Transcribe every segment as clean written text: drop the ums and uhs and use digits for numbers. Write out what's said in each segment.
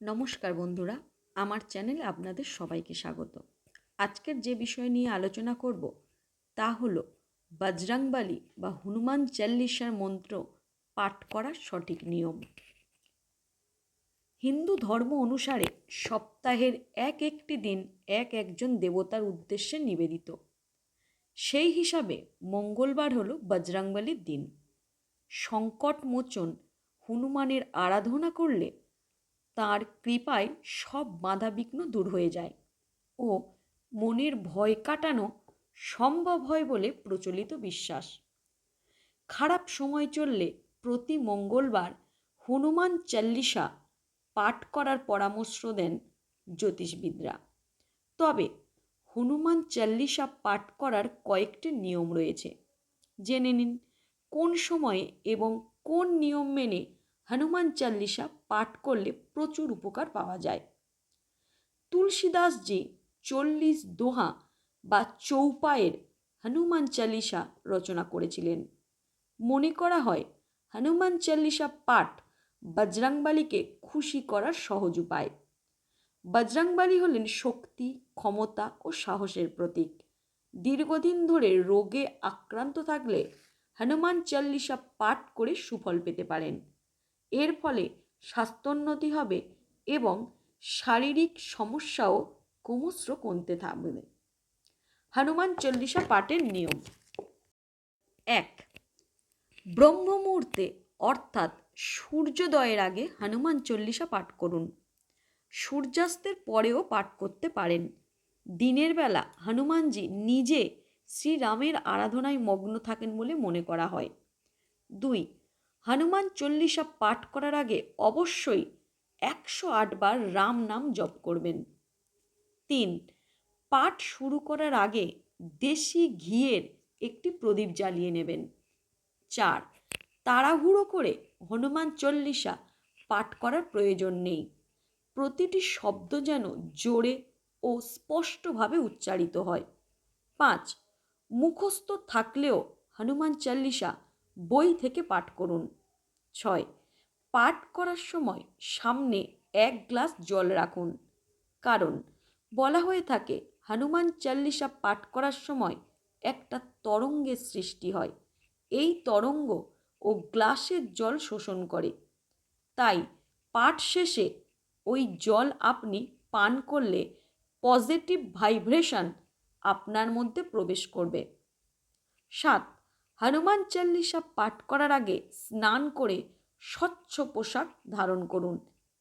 নমস্কার বন্ধুরা, আমার চ্যানেলে আপনাদের সবাইকে স্বাগত। আজকের যে বিষয় নিয়ে আলোচনা করব তা হলো বজরংবলী বা হনুমান চল্লিশার মন্ত্র পাঠ করার সঠিক নিয়ম। হিন্দু ধর্ম অনুসারে সপ্তাহের একটি দিন একজন দেবতার উদ্দেশ্যে নিবেদিত। সেই হিসাবে মঙ্গলবার হলো বজরংবলীর দিন। সংকট মোচন হনুমানের আরাধনা করলে তাঁর কৃপায় সব বাধাবিঘ্ন দূর হয়ে যায় ও মনের ভয় কাটানো সম্ভব হয় বলে প্রচলিত বিশ্বাস। খারাপ সময় চললে প্রতি মঙ্গলবার হনুমান চল্লিশা পাঠ করার পরামর্শ দেন জ্যোতিষবিদরা। তবে হনুমান চল্লিশা পাঠ করার কয়েকটি নিয়ম রয়েছে, জেনে নিন কোন সময়ে এবং কোন নিয়ম মেনে হনুমান চল্লিশা পাঠ করলে প্রচুর উপকার পাওয়া যায়। তুলসীদাসজি 40 দোহা বা চৌপায়ের হনুমান চল্লিশা রচনা করেছিলেন। মনে করা হয় হনুমান চল্লিশা পাঠ বজরংবলীকে খুশি করার সহজ উপায়। বজরংবলী হলেন শক্তি, ক্ষমতা ও সাহসের প্রতীক। দীর্ঘদিন ধরে রোগে আক্রান্ত থাকলে হনুমান চল্লিশা পাঠ করে সুফল পেতে পারেন। এর ফলে স্বাস্থ্যোন্নতি হবে এবং শারীরিক সমস্যাও ক্রমশ কমতে থাকবে। হনুমান চল্লিশা পাঠের নিয়ম: 1. ব্রহ্ম মুহূর্তে অর্থাৎ সূর্যোদয়ের আগে হনুমান চল্লিশা পাঠ করুন। সূর্যাস্তের পরেও পাঠ করতে পারেন। দিনের বেলা হনুমানজি নিজে শ্রীরামের আরাধনায় মগ্ন থাকেন বলে মনে করা হয়। 2. হনুমান চল্লিশা পাঠ করার আগে অবশ্যই 108 বার রাম নাম জপ করবেন। 3. পাঠ শুরু করার আগে দেশি ঘিয়ের একটি প্রদীপ জ্বালিয়ে নেবেন। 4. তাড়াহুড়ো করে হনুমান চল্লিশা পাঠ করার প্রয়োজন নেই। প্রতিটি শব্দ যেন জোরে ও স্পষ্টভাবে উচ্চারিত হয়। 5. মুখস্থ থাকলেও হনুমান চল্লিশা বই থেকে পাঠ করুন। 6. পাঠ করার সময় সামনে 1 গ্লাস জল রাখুন, কারণ বলা হয়ে থাকে হনুমান চল্লিশা পাঠ করার সময় একটা তরঙ্গের সৃষ্টি হয়। এই তরঙ্গ ও গ্লাসের জল শোষণ করে, তাই পাঠ শেষে ওই জল আপনি পান করলে পজিটিভ ভাইব্রেশন আপনার মধ্যে প্রবেশ করবে। 7. হনুমান চল্লিশা পাঠ করার আগে স্নান করে স্বচ্ছ পোশাক ধারণ করুন।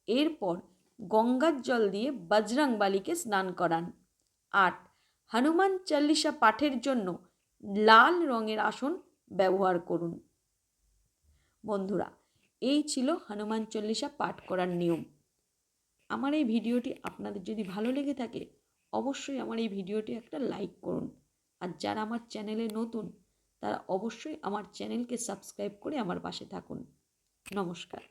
এরপর গঙ্গার জল দিয়ে বজরংবলীকে স্নান করান। 8. হনুমান চল্লিশা পাঠের জন্য লাল রঙের আসন ব্যবহার করুন। বন্ধুরা, এই ছিল হনুমান চল্লিশা পাঠ করার নিয়ম। আমার এই ভিডিওটি আপনাদের যদি ভালো লেগে থাকে অবশ্যই আমার এই ভিডিওটি একটা লাইক করুন। আর যারা আমার চ্যানেলে নতুন তারা অবশ্যই আমার চ্যানেলকে সাবস্ক্রাইব করে আমার পাশে থাকুন। নমস্কার।